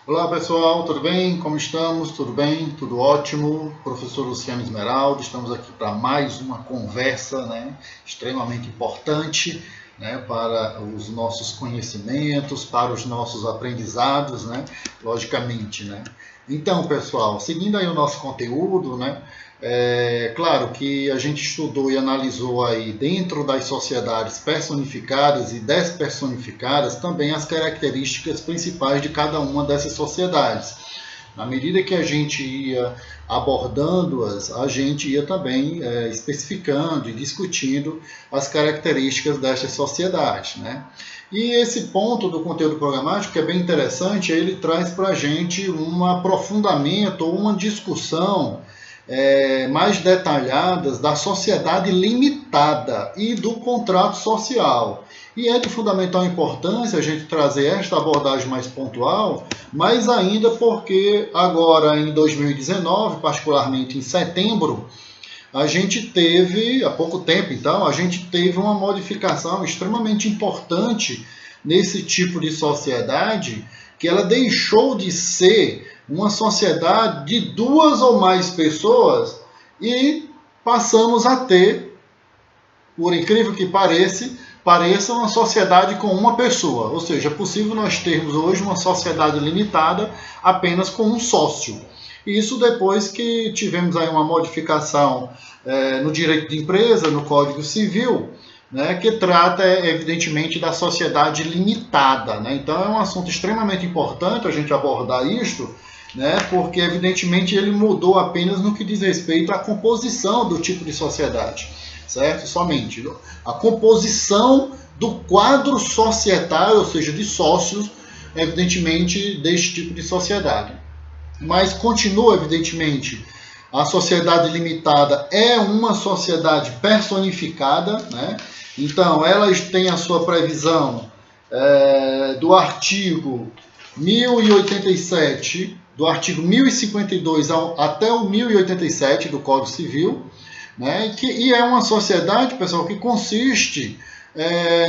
Olá pessoal, tudo bem? Como estamos? Tudo bem? Tudo ótimo? Professor Luciano Esmeraldo, estamos aqui para mais uma conversa, extremamente importante, para os nossos conhecimentos, para os nossos aprendizados, logicamente. Então, pessoal, seguindo aí o nosso conteúdo, claro que a gente estudou e analisou aí dentro das sociedades personificadas e despersonificadas também as características principais de cada uma dessas sociedades. Na medida que a gente ia abordando-as, a gente ia também especificando e discutindo as características dessas sociedades. E esse ponto do conteúdo programático, que é bem interessante, ele traz para a gente um aprofundamento ou uma discussão mais detalhadas da sociedade limitada e do contrato social. E é de fundamental importância a gente trazer esta abordagem mais pontual, mais ainda porque agora em 2019, particularmente em setembro, a gente teve, há pouco tempo então, a gente teve uma modificação extremamente importante nesse tipo de sociedade, que ela deixou de ser uma sociedade de duas ou mais pessoas e passamos a ter, por incrível que pareça uma sociedade com uma pessoa. Ou seja, é possível nós termos hoje uma sociedade limitada apenas com um sócio. Isso depois que tivemos aí uma modificação no direito de empresa, no Código Civil, que trata, evidentemente, da sociedade limitada. Então, é um assunto extremamente importante a gente abordar isto, porque, evidentemente, ele mudou apenas no que diz respeito à composição do tipo de sociedade, certo? Somente a composição do quadro societário, ou seja, de sócios, evidentemente, deste tipo de sociedade. Mas continua, evidentemente, a sociedade limitada é uma sociedade personificada, Então, elas têm a sua previsão do artigo 1087, do artigo 1052 até o 1087 do Código Civil, e é uma sociedade, pessoal, que consiste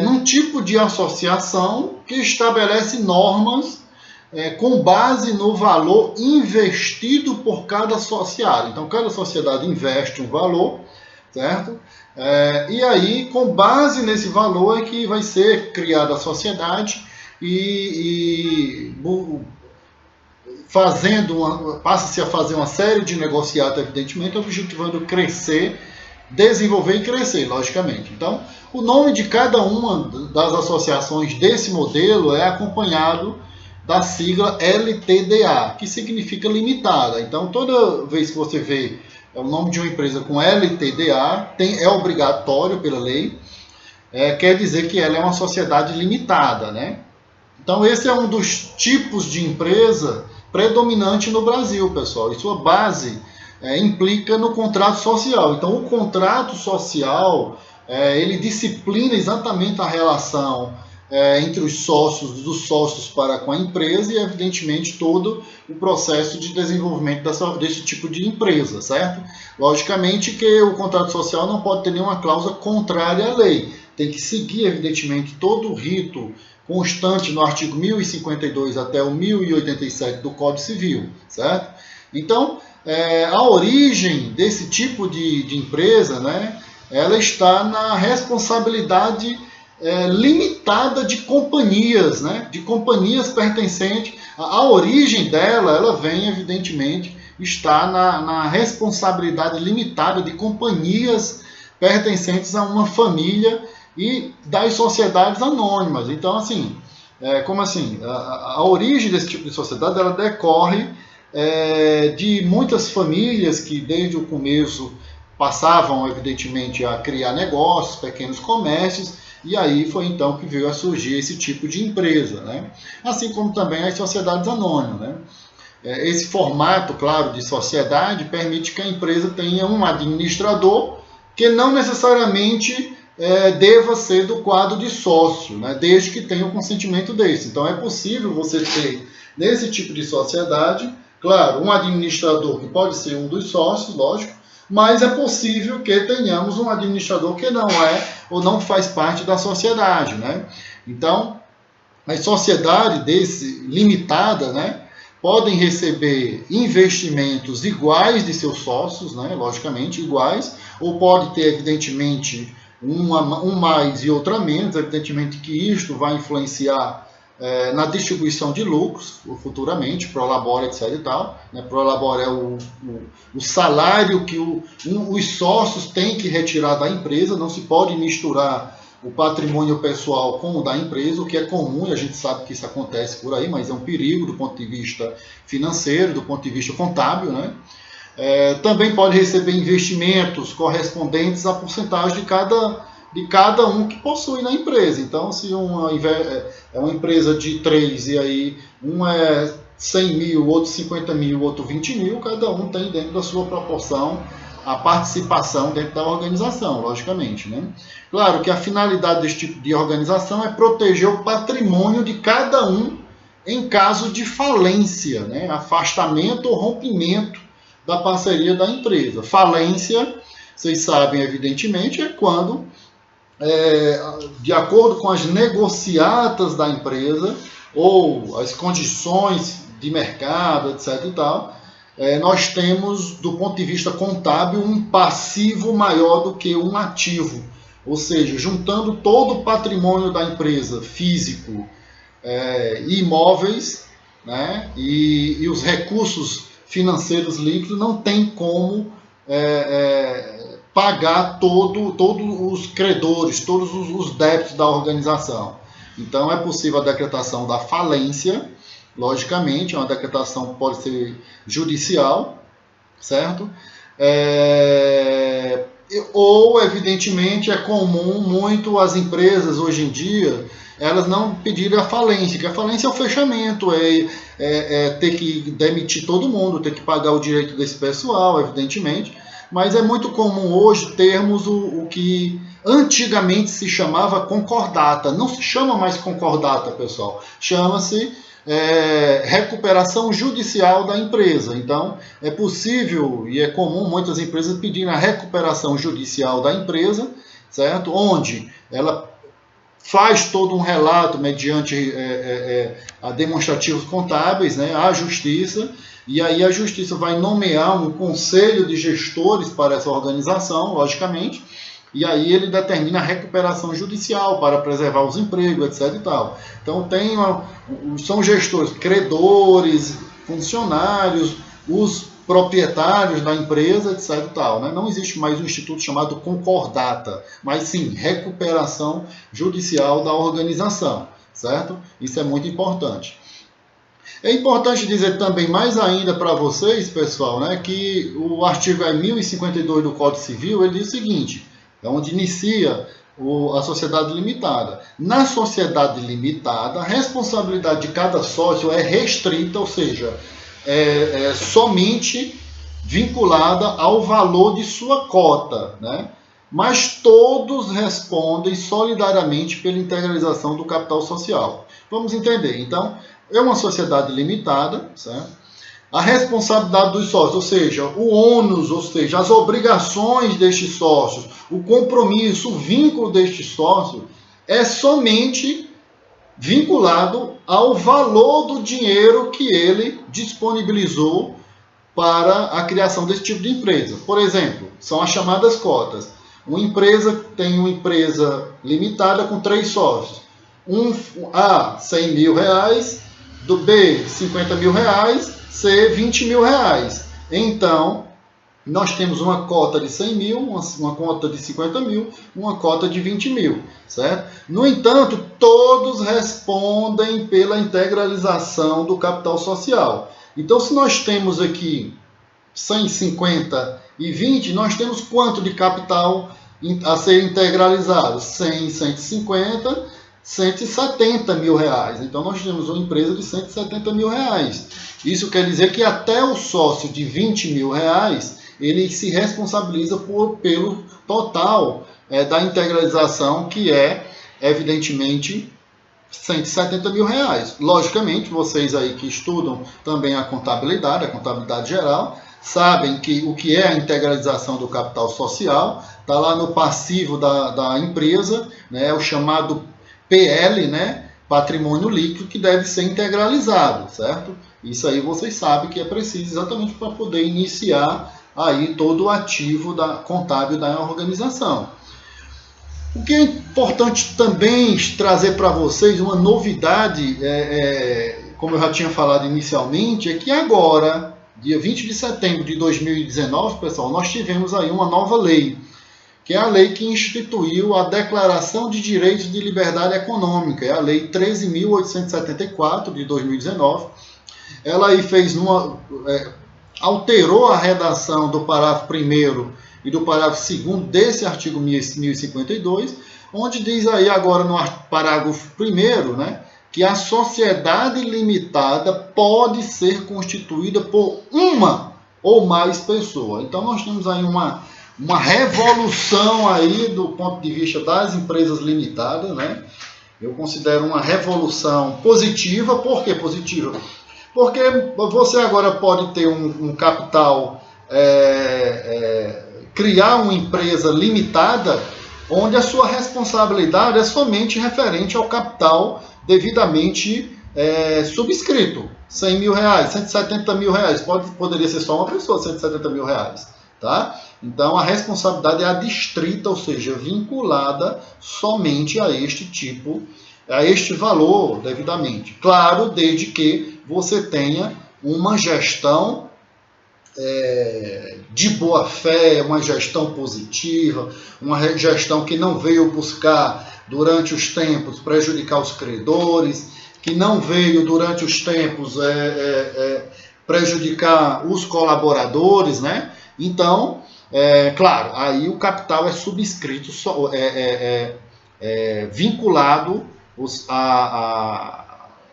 num tipo de associação que estabelece normas com base no valor investido por cada associado. Então, cada sociedade investe um valor, certo? E aí, com base nesse valor é que vai ser criada a sociedade passa-se a fazer uma série de negociados, evidentemente, objetivando crescer, desenvolver e crescer, logicamente. Então, o nome de cada uma das associações desse modelo é acompanhado da sigla LTDA, que significa limitada. Então, toda vez que você vê o nome de uma empresa com LTDA, é obrigatório pela lei, quer dizer que ela é uma sociedade limitada, Então, esse é um dos tipos de empresa predominante no Brasil, pessoal. E sua base implica no contrato social. Então, o contrato social, ele disciplina exatamente a relação entre os sócios, dos sócios para com a empresa e, evidentemente, todo o processo de desenvolvimento desse tipo de empresa, certo? Logicamente que o contrato social não pode ter nenhuma cláusula contrária à lei. Tem que seguir, evidentemente, todo o rito constante no artigo 1052 até o 1087 do Código Civil, certo? Então, a origem desse tipo de empresa, ela está na responsabilidade limitada de companhias, de companhias pertencentes. A origem dela, ela vem, evidentemente, está na responsabilidade limitada de companhias pertencentes a uma família e das sociedades anônimas. Então, assim, como assim? A origem desse tipo de sociedade, ela decorre de muitas famílias que, desde o começo, passavam, evidentemente, a criar negócios, pequenos comércios, e aí foi então que veio a surgir esse tipo de empresa, Assim como também as sociedades anônimas, Esse formato, claro, de sociedade permite que a empresa tenha um administrador que não necessariamente deva ser do quadro de sócio, desde que tenha o consentimento desse. Então é possível você ter, nesse tipo de sociedade, claro, um administrador que pode ser um dos sócios, lógico, mas é possível que tenhamos um administrador que não é ou não faz parte da sociedade. Então, a sociedade limitada, podem receber investimentos iguais de seus sócios, né, logicamente iguais, ou pode ter, evidentemente, um mais e outra menos, evidentemente que isto vai influenciar na distribuição de lucros futuramente, Prolabore, etc. e tal. Né? Prolabore é o salário que os sócios têm que retirar da empresa, não se pode misturar o patrimônio pessoal com o da empresa, o que é comum, e a gente sabe que isso acontece por aí, mas é um perigo do ponto de vista financeiro, do ponto de vista contábil, né? Também pode receber investimentos correspondentes à porcentagem de cada um que possui na empresa. Então, se é uma empresa de 3 e aí um é 100 mil, outro 50 mil, outro 20 mil, cada um tem dentro da sua proporção a participação dentro da organização, logicamente, né? Claro que a finalidade desse tipo de organização é proteger o patrimônio de cada um em caso de falência, né? Afastamento ou rompimento da parceria da empresa. Falência, vocês sabem, evidentemente, é quando, de acordo com as negociatas da empresa ou as condições de mercado, etc. e tal, nós temos, do ponto de vista contábil, um passivo maior do que um ativo. Ou seja, juntando todo o patrimônio da empresa, físico, imóveis, né, e os recursos financeiros líquidos, não tem como pagar todos os credores, todos os débitos da organização. Então é possível a decretação da falência, logicamente, uma decretação pode ser judicial, certo? Ou, evidentemente, é comum muito as empresas hoje em dia elas não pedirem a falência, que a falência é o fechamento, ter que demitir todo mundo, ter que pagar o direito desse pessoal, evidentemente, mas é muito comum hoje termos o que antigamente se chamava concordata. Não se chama mais concordata, pessoal, chama-se recuperação judicial da empresa. Então, é possível e é comum muitas empresas pedirem a recuperação judicial da empresa, certo? Onde ela faz todo um relato mediante a demonstrativos contábeis, né, à justiça, e aí a justiça vai nomear um conselho de gestores para essa organização, logicamente, e aí ele determina a recuperação judicial para preservar os empregos, etc. e tal. Então são gestores, credores, funcionários, os proprietários da empresa, etc. e tal, né? Não existe mais um instituto chamado concordata, mas sim recuperação judicial da organização, certo? Isso é muito importante. É importante dizer também, mais ainda para vocês, pessoal, né, que o artigo 1052 do Código Civil, ele diz o seguinte, é onde inicia a sociedade limitada. Na sociedade limitada, a responsabilidade de cada sócio é restrita, ou seja, somente vinculada ao valor de sua cota, né? Mas todos respondem solidariamente pela integralização do capital social. Vamos entender. Então, é uma sociedade limitada, certo? A responsabilidade dos sócios, ou seja, o ônus, ou seja, as obrigações destes sócios, o compromisso, o vínculo destes sócios é somente vinculado ao valor do dinheiro que ele disponibilizou para a criação desse tipo de empresa. Por exemplo, são as chamadas cotas. Uma empresa tem uma empresa limitada com 3 sócios. A, 100 mil reais, do B, 50 mil reais, C, 20 mil reais. Então, nós temos uma cota de 100 mil, uma cota de 50 mil, uma cota de 20 mil, certo? No entanto, todos respondem pela integralização do capital social. Então, se nós temos aqui 150 e 20, nós temos quanto de capital a ser integralizado? 100, 150, 170 mil reais. Então, nós temos uma empresa de 170 mil reais. Isso quer dizer que até o sócio de 20 mil reais, ele se responsabiliza pelo total da integralização, que é, evidentemente, 170 mil reais. Logicamente, vocês aí que estudam também a contabilidade geral, sabem que o que é a integralização do capital social está lá no passivo da empresa, né, o chamado PL, né, patrimônio líquido que deve ser integralizado, certo? Isso aí vocês sabem que é preciso exatamente para poder iniciar aí todo o ativo contábil da organização. O que é importante também trazer para vocês, uma novidade, como eu já tinha falado inicialmente, é que agora, dia 20 de setembro de 2019, pessoal, nós tivemos aí uma nova lei, que é a lei que instituiu a Declaração de Direitos de Liberdade Econômica, é a Lei 13.874 de 2019. Ela aí alterou a redação do parágrafo 1º e do parágrafo 2º desse artigo 1052, onde diz aí agora no parágrafo 1º, né, que a sociedade limitada pode ser constituída por uma ou mais pessoas. Então nós temos aí uma revolução aí do ponto de vista das empresas limitadas, né? Eu considero uma revolução positiva. Por que positiva? Porque você agora pode ter um capital, criar uma empresa limitada, onde a sua responsabilidade é somente referente ao capital devidamente subscrito. 100 mil reais, 170 mil reais, poderia ser só uma pessoa, 170 mil reais. Tá? Então a responsabilidade é adstrita, ou seja, vinculada somente a este valor devidamente. Claro, desde que você tenha uma gestão de boa fé, uma gestão positiva, uma gestão que não veio buscar durante os tempos prejudicar os credores, que não veio durante os tempos prejudicar os colaboradores, né? Então, claro, aí o capital é subscrito, vinculado,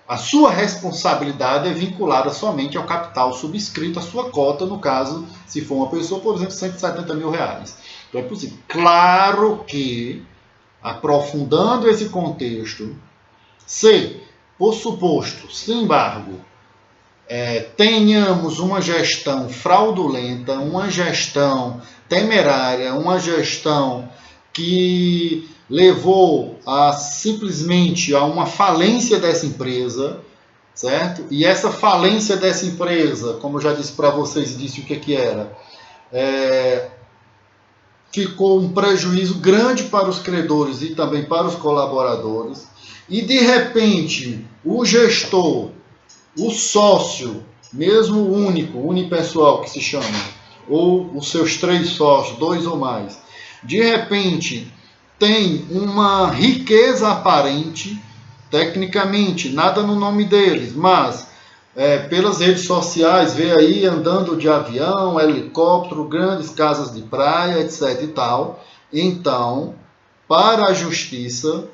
a sua responsabilidade é vinculada somente ao capital subscrito, a sua cota, no caso, se for uma pessoa, por exemplo, 170 mil reais. Então é possível. Claro que, aprofundando esse contexto, se, por suposto, sem embargo, tenhamos uma gestão fraudulenta, uma gestão temerária, uma gestão que levou simplesmente a uma falência dessa empresa, certo? E essa falência dessa empresa, como eu já disse para vocês e disse o que era, ficou um prejuízo grande para os credores e também para os colaboradores, e de repente o gestor, o sócio, mesmo único, unipessoal que se chama, ou os seus 3 sócios, 2 ou mais, de repente tem uma riqueza aparente, tecnicamente, nada no nome deles, mas pelas redes sociais, vê aí andando de avião, helicóptero, grandes casas de praia, etc. e tal. Então, para a justiça,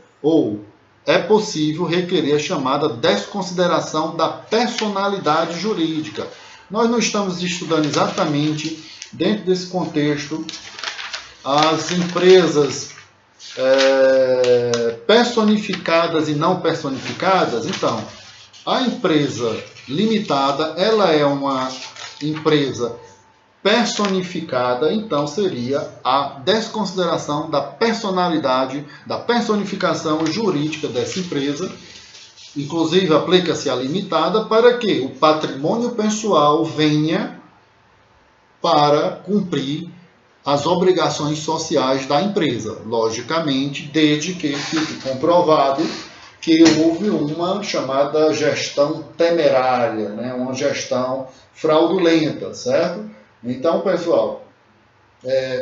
é possível requerer a chamada desconsideração da personalidade jurídica. Nós não estamos estudando exatamente, dentro desse contexto, as empresas personificadas e não personificadas. Então, a empresa limitada, ela é uma empresa personificada, então seria a desconsideração da personalidade, da personificação jurídica dessa empresa. Inclusive, aplica-se a limitada para que o patrimônio pessoal venha para cumprir as obrigações sociais da empresa, logicamente, desde que fique comprovado que houve uma chamada gestão temerária, né? Uma gestão fraudulenta, certo? Então, pessoal,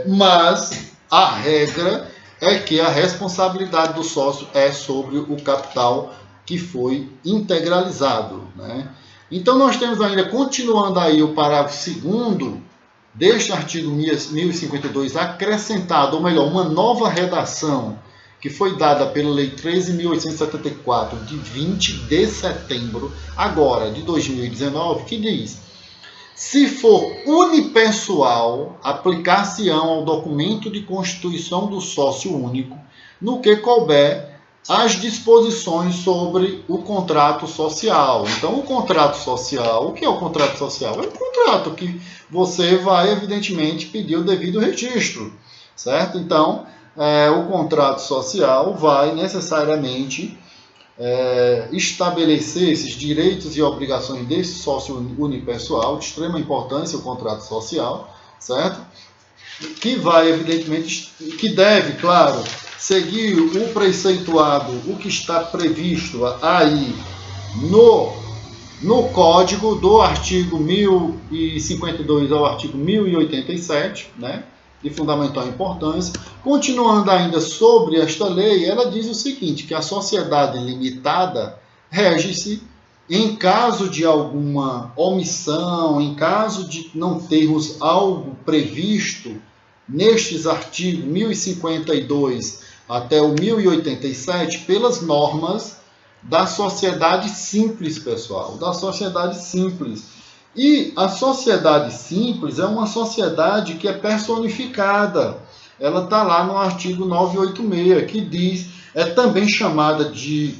mas a regra é que a responsabilidade do sócio é sobre o capital que foi integralizado, né? Então, nós temos ainda, continuando aí o parágrafo 2º deste artigo 1052, acrescentado, ou melhor, uma nova redação que foi dada pela Lei 13.874, de 20 de setembro, agora, de 2019, que diz: se for unipessoal, aplicar-se-ão ao documento de constituição do sócio único, no que couber as disposições sobre o contrato social. Então, o contrato social, o que é o contrato social? É um contrato que você vai, evidentemente, pedir o devido registro, certo? Então, o contrato social vai necessariamente estabelecer esses direitos e obrigações desse sócio unipessoal, de extrema importância, o contrato social, certo? Que vai, evidentemente, que deve, claro, seguir o preceituado, o que está previsto aí no Código, do artigo 1052 ao artigo 1087, né, de fundamental importância. Continuando ainda sobre esta lei, ela diz o seguinte, que a sociedade limitada rege-se em caso de alguma omissão, em caso de não termos algo previsto nestes artigos 1052 até o 1087, pelas normas da sociedade simples, pessoal, da sociedade simples. E a sociedade simples é uma sociedade que é personificada. Ela está lá no artigo 986, que diz, é também chamada de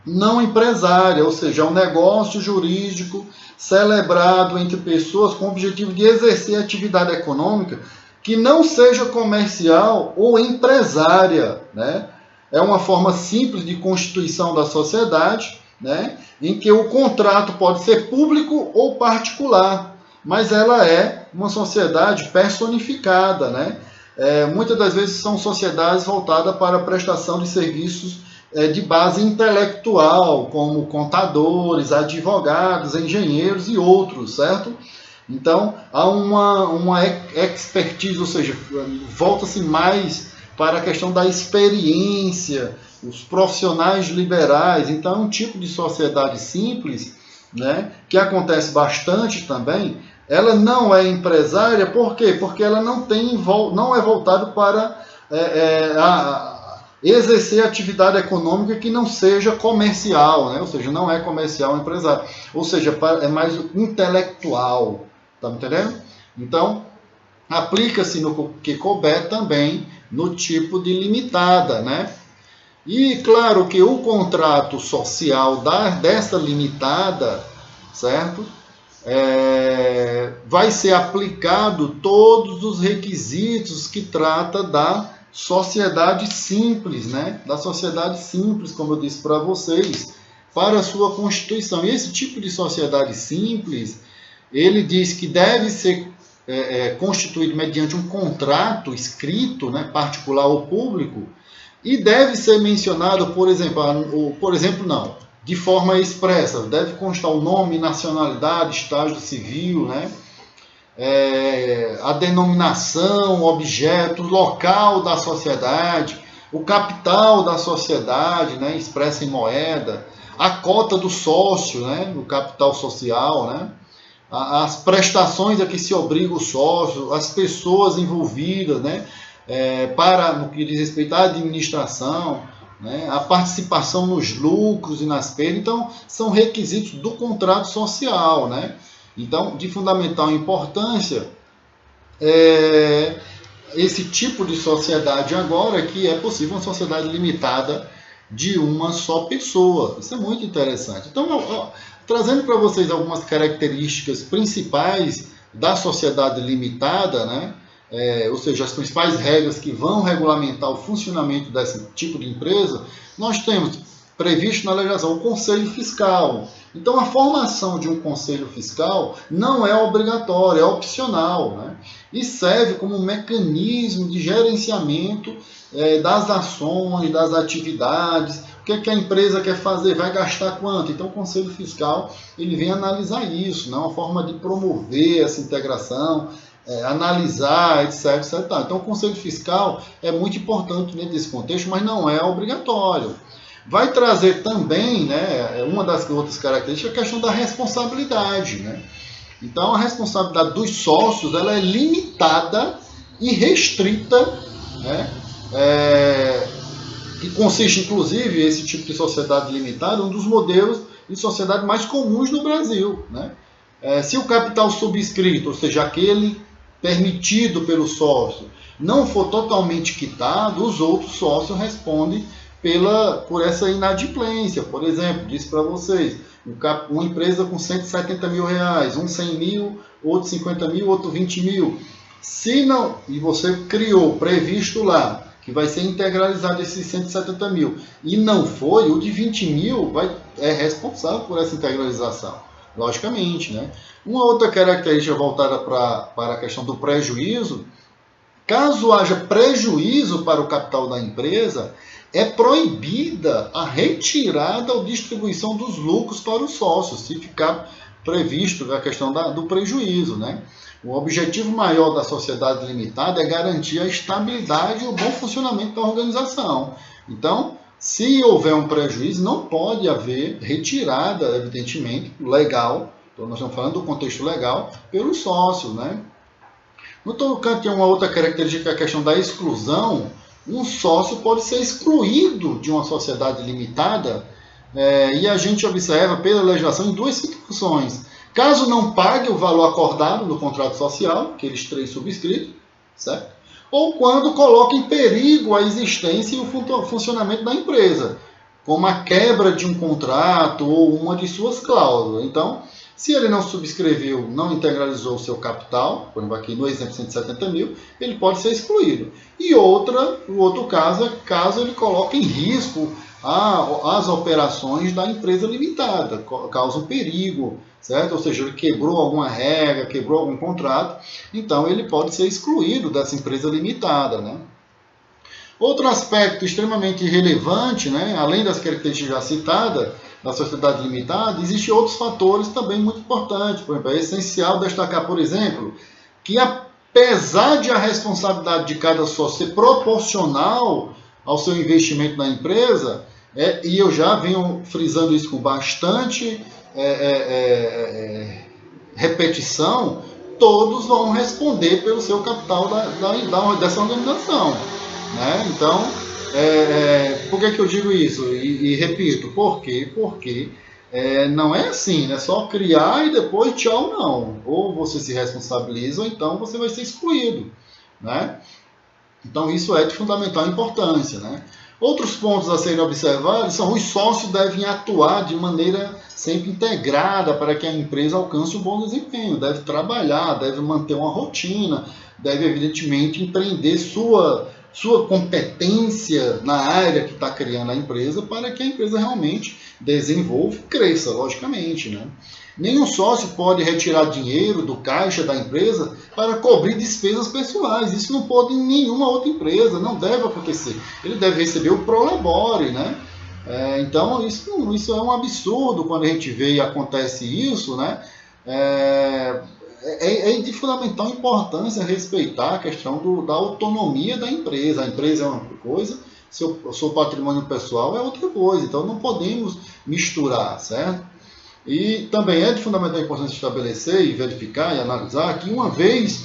não empresária, ou seja, é um negócio jurídico celebrado entre pessoas com o objetivo de exercer atividade econômica que não seja comercial ou empresária, né? É uma forma simples de constituição da sociedade, né? Em que o contrato pode ser público ou particular, mas ela é uma sociedade personificada, né? Muitas das vezes são sociedades voltadas para a prestação de serviços de base intelectual, como contadores, advogados, engenheiros e outros, certo? Então, há uma expertise, ou seja, volta-se mais para a questão da experiência, os profissionais liberais. Então, é um tipo de sociedade simples, né, que acontece bastante também. Ela não é empresária, por quê? Porque ela não é voltada para exercer atividade econômica que não seja comercial, né? Ou seja, não é comercial empresário, ou seja, é mais intelectual. Tá me entendendo? Então, aplica-se no que couber também no tipo de limitada, né? E claro que o contrato social dessa limitada, certo? Vai ser aplicado todos os requisitos que trata da sociedade simples, né? Da sociedade simples, como eu disse para vocês, para a sua constituição. E esse tipo de sociedade simples, ele diz que deve ser constituído mediante um contrato escrito, né, particular ou público, e deve ser mencionado, por exemplo, não, de forma expressa, deve constar o nome, nacionalidade, estágio civil, né, a denominação, objeto, local da sociedade, o capital da sociedade, né, expressa em moeda, a cota do sócio, né, no capital social, né, as prestações a que se obriga o sócio, as pessoas envolvidas, né, para no que diz respeito à administração, né, a participação nos lucros e nas perdas. Então, são requisitos do contrato social, né? Então, de fundamental importância, esse tipo de sociedade agora, que é possível uma sociedade limitada de uma só pessoa. Isso é muito interessante. Então, trazendo para vocês algumas características principais da sociedade limitada, né? Ou seja, as principais regras que vão regulamentar o funcionamento desse tipo de empresa, nós temos previsto na legislação o Conselho Fiscal. Então, a formação de um Conselho Fiscal não é obrigatória, é opcional, né? E serve como um mecanismo de gerenciamento das ações, das atividades, o que a empresa quer fazer, vai gastar quanto. Então, o Conselho Fiscal ele vem analisar isso, né? Uma forma de promover essa integração, analisar, etc, etc. Então, o Conselho Fiscal é muito importante dentro desse contexto, mas não é obrigatório. Vai trazer também, né, uma das outras características, a questão da responsabilidade, né? Então, a responsabilidade dos sócios ela é limitada e restrita, né? Que consiste, inclusive, esse tipo de sociedade limitada, um dos modelos de sociedade mais comuns no Brasil, né? Se o capital subscrito, ou seja, aquele permitido pelo sócio, não for totalmente quitado, os outros sócios respondem por essa inadimplência. Por exemplo, disse para vocês, uma empresa com 170 mil reais, um 100 mil, outro 50 mil, outro 20 mil. Se não, e você criou, previsto lá, que vai ser integralizado esses 170 mil. E não foi, o de 20 mil é responsável por essa integralização, logicamente, né? Uma outra característica voltada para a questão do prejuízo: caso haja prejuízo para o capital da empresa, é proibida a retirada ou distribuição dos lucros para os sócios, se ficar previsto a questão do prejuízo, né? O objetivo maior da sociedade limitada é garantir a estabilidade e o bom funcionamento da organização. Então, se houver um prejuízo, não pode haver retirada, evidentemente, legal, então nós estamos falando do contexto legal, pelos sócios, né? No tocante a uma outra característica, a questão da exclusão, um sócio pode ser excluído de uma sociedade limitada, e a gente observa pela legislação em duas situações. Caso não pague o valor acordado no contrato social, aqueles 3 subscritos, certo? Ou quando coloca em perigo a existência e o funcionamento da empresa, como a quebra de um contrato ou uma de suas cláusulas. Então, se ele não subscreveu, não integralizou o seu capital, por exemplo, aqui no exemplo 170 mil, ele pode ser excluído. E o outro caso é caso ele coloque em risco as operações da empresa limitada, causa um perigo, certo? Ou seja, ele quebrou alguma regra, quebrou algum contrato, então ele pode ser excluído dessa empresa limitada, né? Outro aspecto extremamente relevante, né, além das características já citadas da sociedade limitada, existem outros fatores também muito importantes. Por exemplo, é essencial destacar, por exemplo, que apesar de a responsabilidade de cada sócio ser proporcional ao seu investimento na empresa, e eu já venho frisando isso com bastante repetição, todos vão responder pelo seu capital dessa organização, né? Então, por que eu digo isso? E repito, por quê? Porque não é assim, né? Só criar e depois tchau, não. Ou você se responsabiliza, ou então você vai ser excluído, né? Então, isso é de fundamental importância, né? Outros pontos a serem observados são: os sócios devem atuar de maneira sempre integrada para que a empresa alcance um bom desempenho, deve trabalhar, deve manter uma rotina, deve evidentemente empreender sua competência na área que está criando a empresa para que a empresa realmente desenvolva e cresça, logicamente, né? Nenhum sócio pode retirar dinheiro do caixa da empresa para cobrir despesas pessoais. Isso não pode em nenhuma outra empresa, não deve acontecer. Ele deve receber o prolabore, né? Então, isso é um absurdo quando a gente vê e acontece isso, né? É de fundamental importância respeitar a questão da autonomia da empresa. A empresa é uma coisa, o seu patrimônio pessoal é outra coisa. Então, não podemos misturar, certo? E também é de fundamental importância estabelecer e verificar e analisar que, uma vez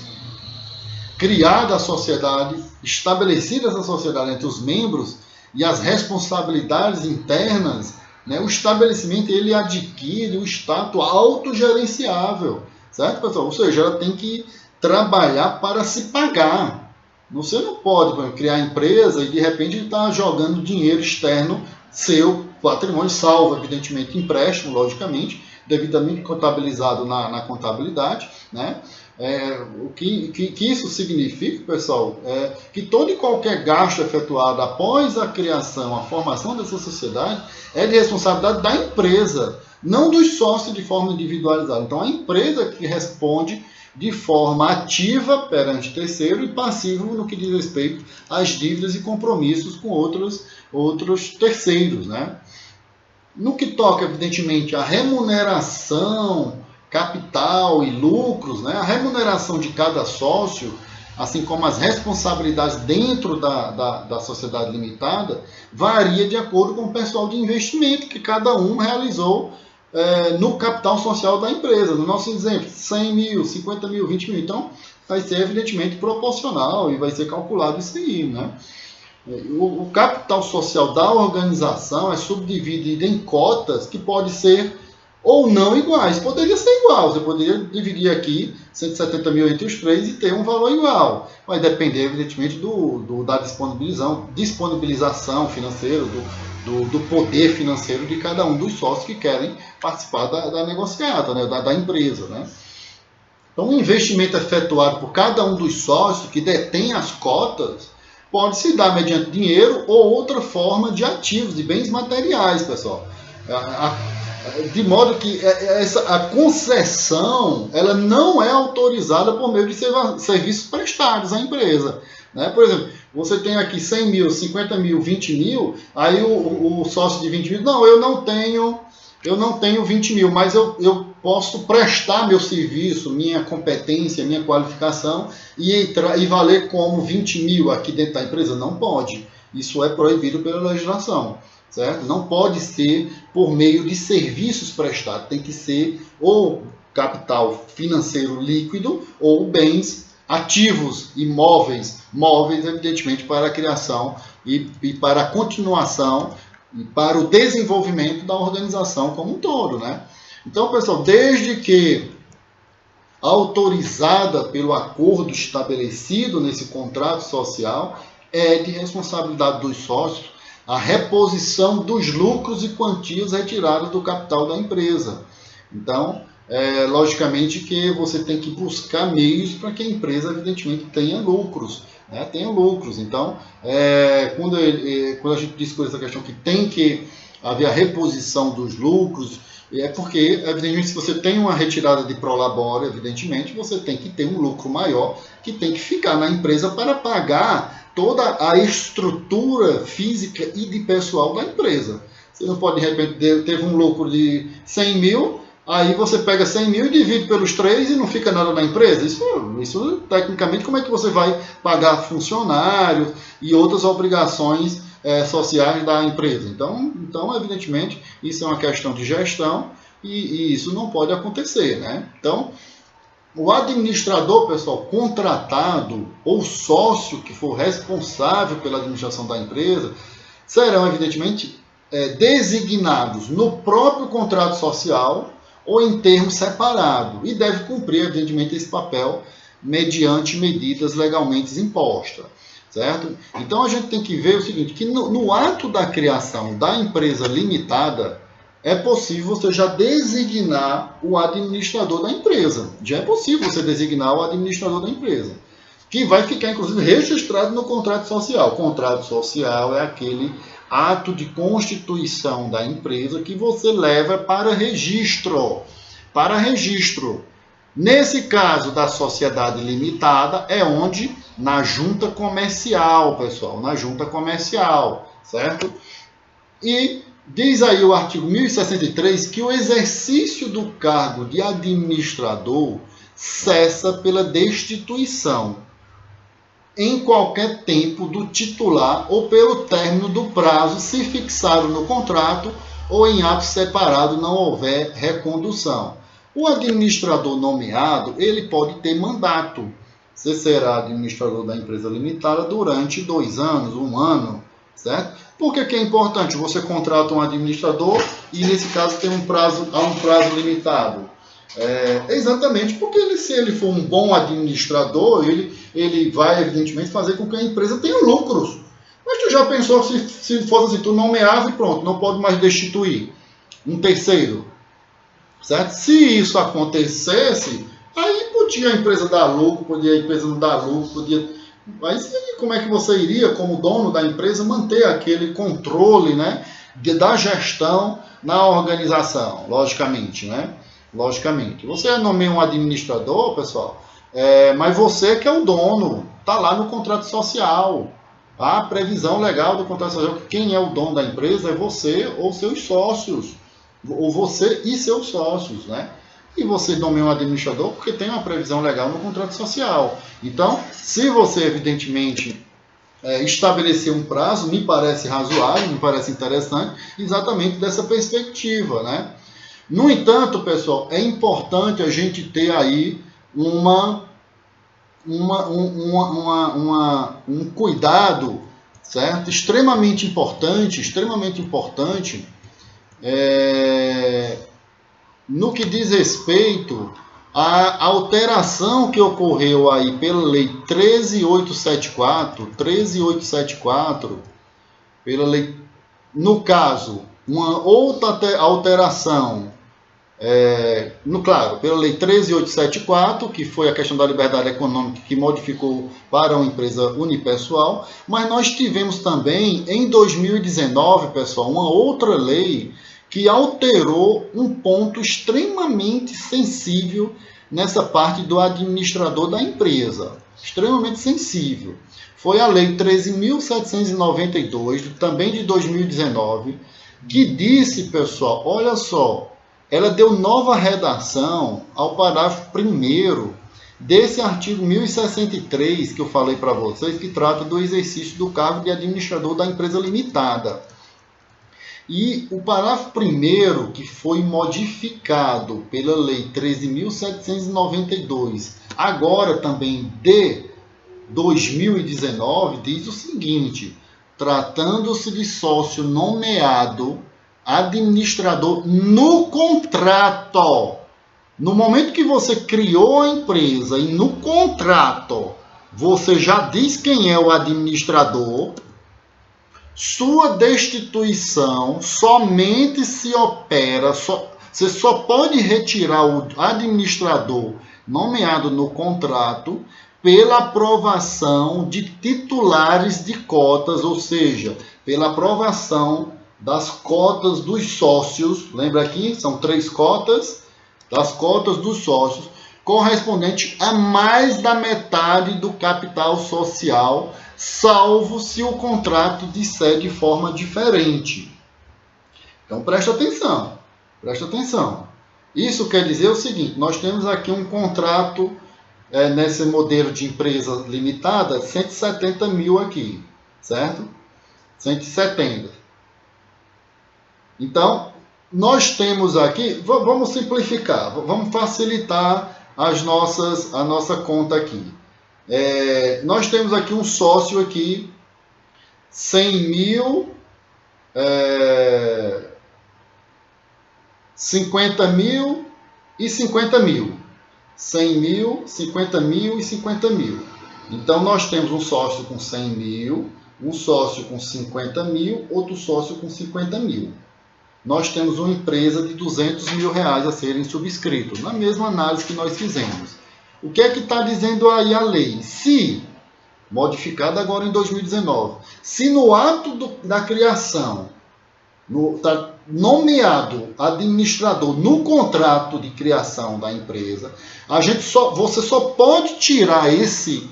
criada a sociedade, estabelecida essa sociedade entre os membros e as responsabilidades internas, né, o estabelecimento ele adquire o status autogerenciável, certo, pessoal? Ou seja, ela tem que trabalhar para se pagar. Você não pode, por exemplo, criar empresa e de repente estar jogando dinheiro externo seu patrimônio, salvo, evidentemente, empréstimo, logicamente, devidamente contabilizado na contabilidade, né? O que isso significa, pessoal, é que todo e qualquer gasto efetuado após a criação, a formação dessa sociedade, é de responsabilidade da empresa, não dos sócios de forma individualizada. Então, a empresa que responde de forma ativa perante terceiro e passivo no que diz respeito às dívidas e compromissos com outros terceiros, né? No que toca, evidentemente, à remuneração, capital e lucros, né? A remuneração de cada sócio, assim como as responsabilidades dentro da sociedade limitada, varia de acordo com o percentual de investimento que cada um realizou no capital social da empresa. No nosso exemplo, 100 mil, 50 mil, 20 mil. Então, vai ser evidentemente proporcional e vai ser calculado isso aí, né? O capital social da organização é subdividido em cotas que podem ser ou não iguais. Poderia ser igual, você poderia dividir aqui 170 mil entre os 3 e ter um valor igual. Vai depender, evidentemente, da disponibilização financeira, do poder financeiro de cada um dos sócios que querem participar da negociata, né, da empresa, né? Então, o investimento efetuado por cada um dos sócios que detém as cotas pode se dar mediante dinheiro ou outra forma de ativos, de bens materiais, pessoal. De modo que a concessão ela não é autorizada por meio de serviços prestados à empresa. Né? Por exemplo, você tem aqui 100 mil, 50 mil, 20 mil, aí o sócio de 20 mil, não, eu não tenho 20 mil, mas eu posso prestar meu serviço, minha competência, minha qualificação e valer como 20 mil aqui dentro da empresa? Não pode. Isso é proibido pela legislação. Certo? Não pode ser por meio de serviços prestados, tem que ser ou capital financeiro líquido ou bens ativos, imóveis, móveis, evidentemente, para a criação e para a continuação e para o desenvolvimento da organização como um todo. Né? Então, pessoal, desde que autorizada pelo acordo estabelecido nesse contrato social, é de responsabilidade dos sócios a reposição dos lucros e quantias retiradas do capital da empresa. Então, logicamente que você tem que buscar meios para que a empresa, evidentemente, tenha lucros. Né? Tenha lucros. Então, quando a gente diz essa questão que tem que haver a reposição dos lucros, é porque, evidentemente, se você tem uma retirada de prolabore, evidentemente, você tem que ter um lucro maior que tem que ficar na empresa para pagar toda a estrutura física e de pessoal da empresa. Você não pode, de repente, teve um lucro de 100 mil, aí você pega 100 mil e divide pelos 3 e não fica nada na empresa. Isso tecnicamente, como é que você vai pagar funcionários e outras obrigações sociais da empresa? Então, evidentemente, isso é uma questão de gestão e isso não pode acontecer. Né? Então, o administrador, pessoal, contratado ou sócio que for responsável pela administração da empresa serão, evidentemente, designados no próprio contrato social ou em termo separado e deve cumprir, evidentemente, esse papel mediante medidas legalmente impostas. Certo? Então, a gente tem que ver o seguinte, que no ato da criação da empresa limitada, é possível você já designar o administrador da empresa. Já é possível você designar o administrador da empresa, que vai ficar, inclusive, registrado no contrato social. O contrato social é aquele ato de constituição da empresa que você leva para registro. Para registro. Nesse caso da sociedade limitada, é onde? Na junta comercial, pessoal. Na junta comercial, certo? E diz aí o artigo 1063 que o exercício do cargo de administrador cessa pela destituição em qualquer tempo do titular ou pelo término do prazo, se fixado no contrato ou em ato separado não houver recondução. O administrador nomeado, ele pode ter mandato. Você será administrador da empresa limitada durante 2 anos, 1 ano, certo? Por que é importante? Você contrata um administrador e, nesse caso, há um prazo limitado. Exatamente porque se ele for um bom administrador, ele vai, evidentemente, fazer com que a empresa tenha lucros. Mas tu já pensou se fosse assim, tu nomeava e pronto, não pode mais destituir um terceiro, certo? Se isso acontecesse, aí podia a empresa dar lucro, podia a empresa não dar lucro, podia... Mas como é que você iria, como dono da empresa, manter aquele controle, né, da gestão na organização? Logicamente, né? Logicamente. Você nomeia um administrador, pessoal, mas você que é o dono, está lá no contrato social. A previsão legal do contrato social, que quem é o dono da empresa é você ou seus sócios, ou você e seus sócios, né? E você nomeia um administrador porque tem uma previsão legal no contrato social. Então, se você, evidentemente, estabelecer um prazo, me parece razoável, me parece interessante, exatamente dessa perspectiva, né? No entanto, pessoal, é importante a gente ter aí um cuidado, certo? Extremamente importante, no que diz respeito à alteração que ocorreu aí pela Lei 13.874, pela lei, no caso, uma outra alteração Claro, pela Lei 13.874, que foi a questão da liberdade econômica que modificou para uma empresa unipessoal, mas nós tivemos também, em 2019, pessoal, uma outra lei que alterou um ponto extremamente sensível nessa parte do administrador da empresa. Extremamente sensível. Foi a Lei 13.792, também de 2019, que disse, pessoal, olha só, ela deu nova redação ao parágrafo 1º desse artigo 1063 que eu falei para vocês, que trata do exercício do cargo de administrador da empresa limitada. E o parágrafo 1º, que foi modificado pela Lei 13.792, agora também de 2019, diz o seguinte: tratando-se de sócio nomeado administrador no contrato. No momento que você criou a empresa e no contrato você já diz quem é o administrador, sua destituição somente se opera, você só pode retirar o administrador nomeado no contrato pela aprovação de titulares de cotas, ou seja, pela aprovação das cotas dos sócios. Lembra aqui? São 3 cotas, das cotas dos sócios, correspondente a mais da metade do capital social, salvo se o contrato disser de forma diferente. Então presta atenção, presta atenção. Isso quer dizer o seguinte: nós temos aqui um contrato nesse modelo de empresa limitada, 170 mil aqui, certo? 170. Então, nós temos aqui, vamos simplificar, vamos facilitar a nossa conta aqui. Nós temos aqui um sócio aqui, 100 mil, 50 mil e 50 mil. 100 mil, 50 mil e 50 mil. Então, nós temos um sócio com 100 mil, um sócio com 50 mil, outro sócio com 50 mil. Nós temos uma empresa de 200 mil reais a serem subscritos, na mesma análise que nós fizemos. O que é que está dizendo aí a lei? Se, modificada agora em 2019, se no ato da criação, está nomeado administrador no contrato de criação da empresa, você só pode tirar esse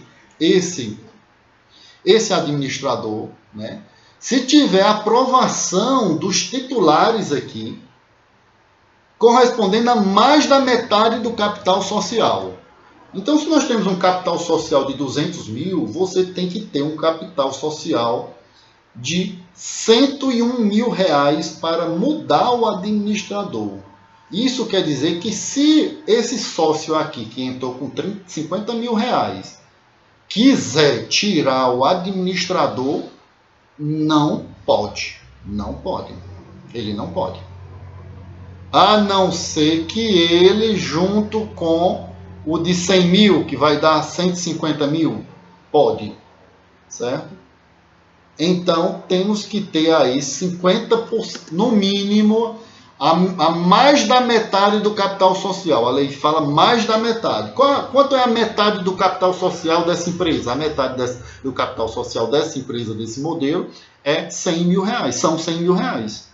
administrador, né, se tiver aprovação dos titulares aqui, correspondendo a mais da metade do capital social. Então, se nós temos um capital social de 200 mil, você tem que ter um capital social de 101 mil reais para mudar o administrador. Isso quer dizer que se esse sócio aqui, que entrou com 50 mil reais, quiser tirar o administrador, não pode. Não pode. Ele não pode. A não ser que ele, junto com o de 100 mil, que vai dar 150 mil, pode. Certo? Então, temos que ter aí 50%, no mínimo, a mais da metade do capital social. A lei fala mais da metade. Quanto é a metade do capital social dessa empresa? A metade do capital social dessa empresa, desse modelo, é 100 mil reais. São 100 mil reais.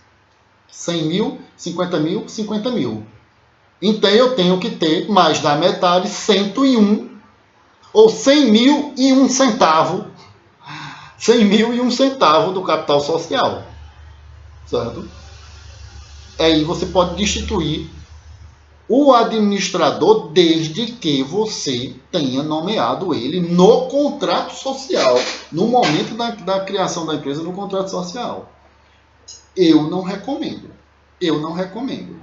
100 mil, 50 mil, 50 mil. Então, eu tenho que ter mais da metade, 101, ou 100 mil e 1 centavo. 100 mil e 1 centavo do capital social. Certo? Aí você pode destituir o administrador desde que você tenha nomeado ele no contrato social, no momento da criação da empresa, no contrato social. Eu não recomendo. Eu não recomendo.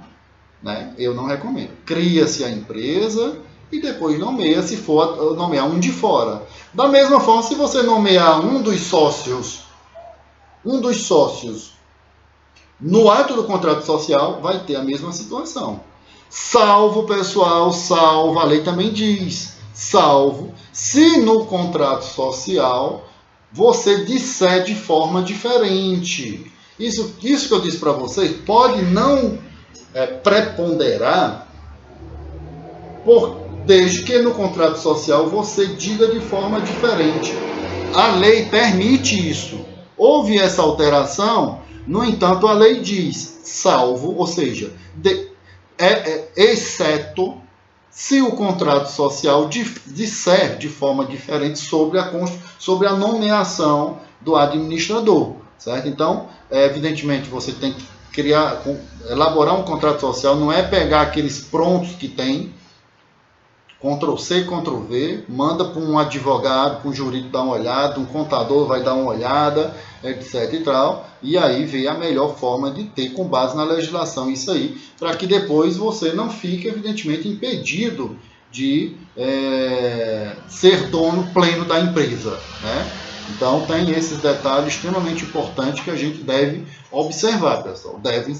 Né? Eu não recomendo. Cria-se a empresa e depois nomeia, se for nomear um de fora. Da mesma forma, se você nomear um dos sócios no ato do contrato social, vai ter a mesma situação. Salvo, pessoal, a lei também diz, salvo, se no contrato social você disser de forma diferente. Isso que eu disse para vocês pode não preponderar, desde que no contrato social você diga de forma diferente. A lei permite isso. Houve essa alteração, no entanto, a lei diz, salvo, ou seja, exceto se o contrato social disser de forma diferente sobre a nomeação do administrador, certo? Então, evidentemente, você tem que elaborar um contrato social, não é pegar aqueles prontos que tem, Ctrl+C, Ctrl+V, manda para um advogado, para um jurídico dar uma olhada, um contador vai dar uma olhada, etc. e tal, e aí vê a melhor forma de ter com base na legislação isso aí, para que depois você não fique, evidentemente, impedido de ser dono pleno da empresa, né? Então tem esses detalhes extremamente importantes que a gente deve observar, pessoal. Devem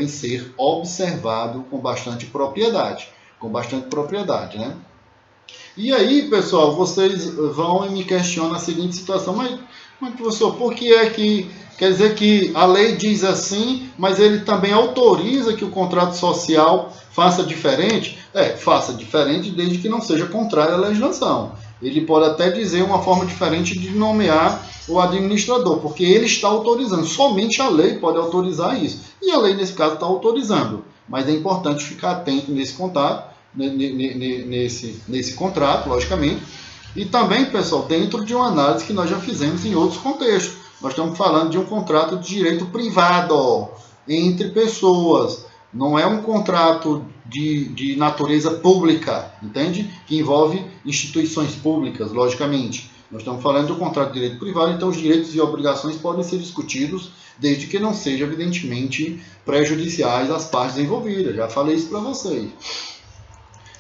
ser observados com bastante propriedade. Né? E aí, pessoal, vocês vão e me questionam a seguinte situação, mas professor, por que é que, quer dizer que a lei diz assim, mas ele também autoriza que o contrato social faça diferente? Faça diferente desde que não seja contrário à legislação. Ele pode até dizer uma forma diferente de nomear o administrador, porque ele está autorizando, somente a lei pode autorizar isso. E a lei, nesse caso, está autorizando. Mas é importante ficar atento nesse contrato, logicamente. E também, pessoal, dentro de uma análise que nós já fizemos em outros contextos. Nós estamos falando de um contrato de direito privado entre pessoas. Não é um contrato de natureza pública, entende? Que envolve instituições públicas, logicamente. Nós estamos falando de um contrato de direito privado, então os direitos e obrigações podem ser discutidos desde que não sejam, evidentemente, prejudiciais às partes envolvidas. Já falei isso para vocês.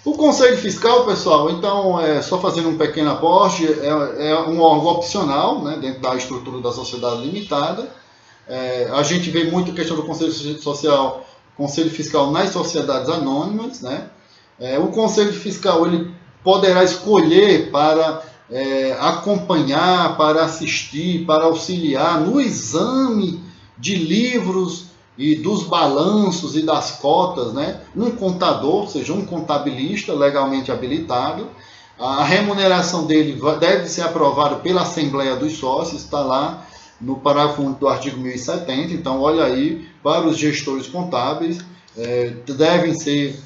O Conselho Fiscal, pessoal, então, só fazendo um pequeno aporte, é um órgão opcional, né, dentro da estrutura da sociedade limitada. A gente vê muito a questão do Conselho Fiscal nas sociedades anônimas, né? O Conselho Fiscal ele poderá escolher para acompanhar, para assistir, para auxiliar no exame de livros e dos balanços e das cotas, né? Um contador, ou seja, um contabilista legalmente habilitado. A remuneração dele deve ser aprovada pela Assembleia dos Sócios, está lá no parágrafo 1 do artigo 1070. Então, olha aí, para os gestores contábeis, devem ser,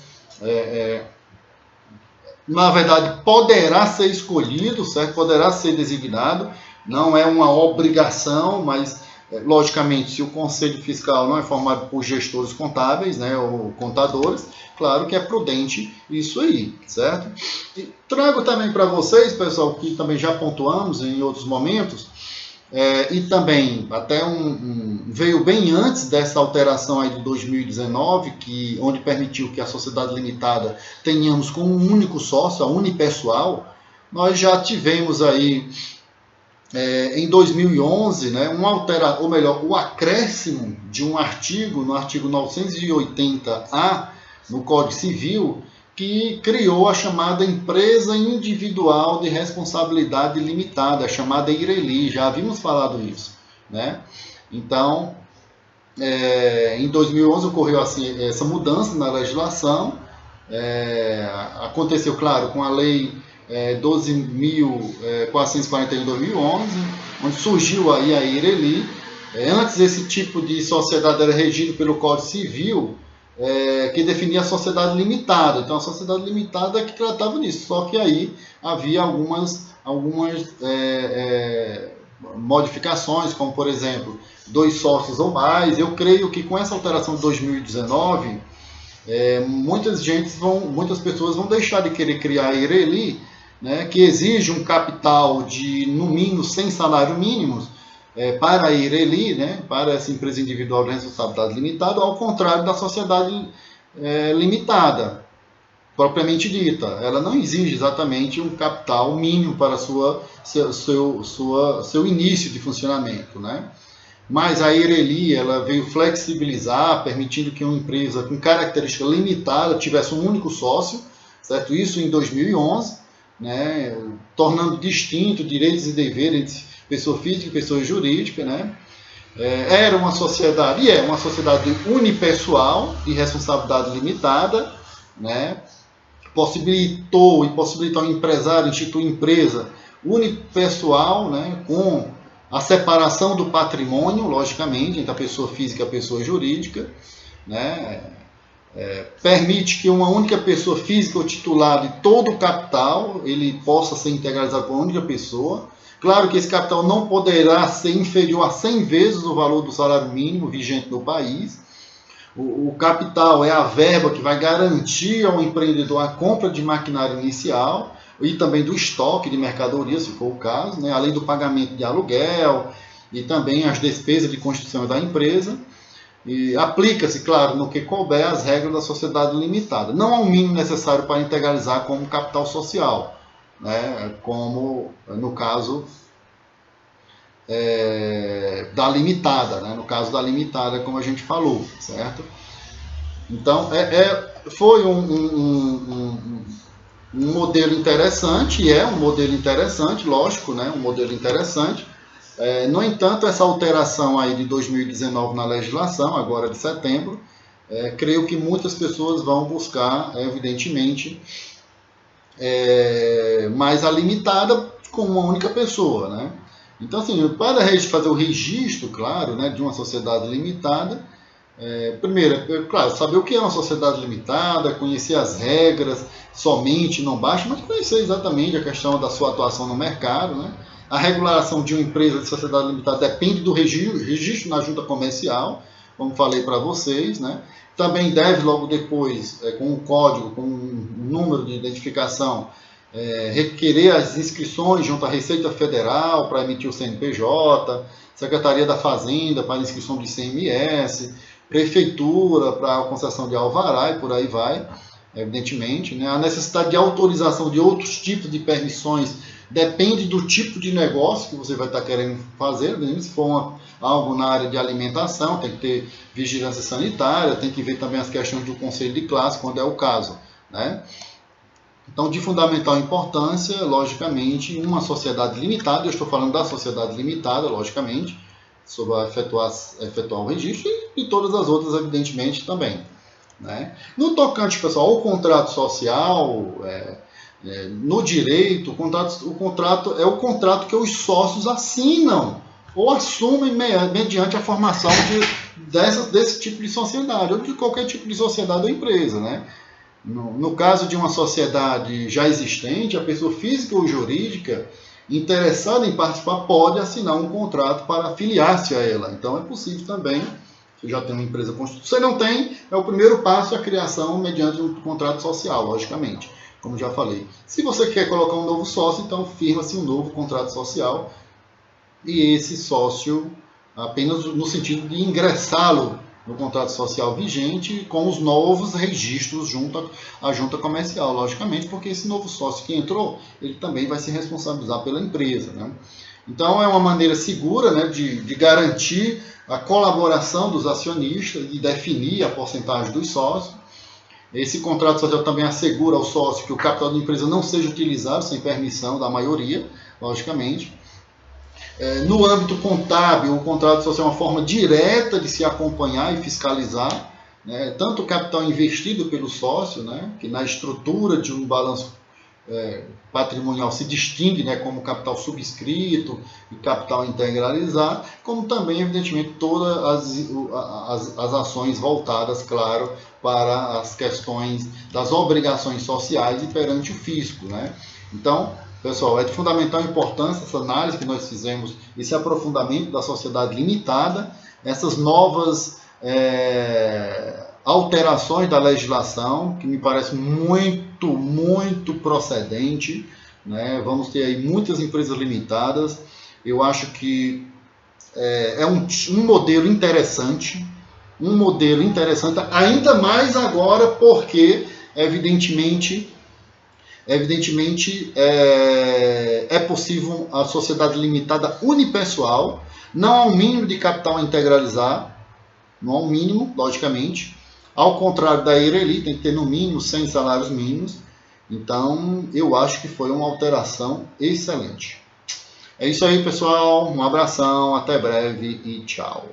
na verdade, poderá ser escolhido, certo? Poderá ser designado, não é uma obrigação, mas logicamente, se o Conselho Fiscal não é formado por gestores contábeis, né, ou contadores, claro que é prudente isso aí, certo? E trago também para vocês, pessoal, que também já pontuamos em outros momentos, e também até veio bem antes dessa alteração aí de 2019, onde permitiu que a sociedade limitada tenhamos como um único sócio, a unipessoal. Nós já tivemos aí em 2011, né, o acréscimo de um artigo, no artigo 980-A, no Código Civil, que criou a chamada Empresa Individual de Responsabilidade Limitada, a chamada IRELI, já havíamos falado isso, né? Então, em 2011 ocorreu assim, essa mudança na legislação, aconteceu, claro, com a lei 12.441 de 2011, onde surgiu aí a IRELI. Antes esse tipo de sociedade era regido pelo Código Civil, que definia a sociedade limitada. Então a sociedade limitada é que tratava disso, só que aí havia algumas modificações, como por exemplo, 2 sócios ou mais. Eu creio que com essa alteração de 2019, muitas pessoas vão deixar de querer criar a IRELI, né, que exige um capital de no mínimo 100 salários mínimos para a IRELI, né, para essa empresa individual de responsabilidade limitada, ao contrário da sociedade limitada, propriamente dita. Ela não exige exatamente um capital mínimo para seu início de funcionamento, né? Mas a IRELI ela veio flexibilizar, permitindo que uma empresa com característica limitada tivesse um único sócio, certo? Isso em 2011, né? Tornando distinto direitos e deveres entre pessoa física e pessoa jurídica, né? era uma sociedade, e é uma sociedade unipessoal, de responsabilidade limitada, né? Possibilitou ao empresário instituir empresa unipessoal, né? Com a separação do patrimônio, logicamente, entre a pessoa física e a pessoa jurídica, né? Permite que uma única pessoa física ou titular de todo o capital ele possa ser integralizado por uma única pessoa. Claro que esse capital não poderá ser inferior a 100 vezes o valor do salário mínimo vigente no país. O capital é a verba que vai garantir ao empreendedor a compra de maquinário inicial e também do estoque de mercadoria, se for o caso, né? Além do pagamento de aluguel e também as despesas de construção da empresa. E aplica-se, claro, no que couber as regras da sociedade limitada. Não há um mínimo necessário para integralizar como capital social, né? Como no caso da limitada, né? No caso da limitada, como a gente falou, certo? Então, foi um modelo interessante, e é um modelo interessante, lógico, né? Um modelo interessante. No entanto, essa alteração aí de 2019 na legislação, agora de setembro, creio que muitas pessoas vão buscar, evidentemente, mais a limitada com uma única pessoa, né? Então, assim, para fazer o registro, claro, né, de uma sociedade limitada, primeiro, claro, saber o que é uma sociedade limitada, conhecer as regras somente não basta, mas conhecer exatamente a questão da sua atuação no mercado, né? A regulação de uma empresa de sociedade limitada depende do registro na junta comercial, como falei para vocês, né? Também deve, logo depois, com o código, com o número de identificação, requerer as inscrições junto à Receita Federal para emitir o CNPJ, Secretaria da Fazenda para inscrição do ICMS, Prefeitura para a concessão de alvará e por aí vai, evidentemente, né? A necessidade de autorização de outros tipos de permissões depende do tipo de negócio que você vai estar querendo fazer, né? Se for algo na área de alimentação, tem que ter vigilância sanitária, tem que ver também as questões do conselho de classe, quando é o caso, né? Então, de fundamental importância, logicamente, uma sociedade limitada, eu estou falando da sociedade limitada, logicamente, sobre efetuar o registro e todas as outras, evidentemente, também, né? No tocante, pessoal, ao contrato social, no direito, o contrato é o contrato que os sócios assinam ou assumem mediante a formação desse tipo de sociedade, ou de qualquer tipo de sociedade ou empresa, né? No caso de uma sociedade já existente, a pessoa física ou jurídica interessada em participar pode assinar um contrato para afiliar-se a ela. Então é possível também, se já tem uma empresa constituída. Se não tem, é o primeiro passo a criação mediante um contrato social, logicamente, como já falei. Se você quer colocar um novo sócio, então firma-se um novo contrato social e esse sócio apenas no sentido de ingressá-lo no contrato social vigente com os novos registros junto à junta comercial, logicamente, porque esse novo sócio que entrou, ele também vai se responsabilizar pela empresa, né? Então é uma maneira segura, né, de garantir a colaboração dos acionistas e definir a porcentagem dos sócios. Esse contrato social também assegura ao sócio que o capital da empresa não seja utilizado sem permissão da maioria, logicamente. No âmbito contábil, o contrato social é uma forma direta de se acompanhar e fiscalizar, né, tanto o capital investido pelo sócio, né, que na estrutura de um balanço patrimonial se distingue, né, como capital subscrito e capital integralizado, como também, evidentemente, todas as ações voltadas, claro, para as questões das obrigações sociais e perante o fisco, né? Então, pessoal, é de fundamental importância essa análise que nós fizemos, esse aprofundamento da sociedade limitada, essas novas alterações da legislação, que me parece muito procedente, né? Vamos ter aí muitas empresas limitadas. Eu acho que é um modelo interessante, ainda mais agora porque, evidentemente é possível a sociedade limitada unipessoal, não há um mínimo de capital a integralizar, não há um mínimo, logicamente, ao contrário da Ireli, tem que ter no mínimo 100 salários mínimos. Então, eu acho que foi uma alteração excelente. É isso aí, pessoal. Um abração, até breve e tchau.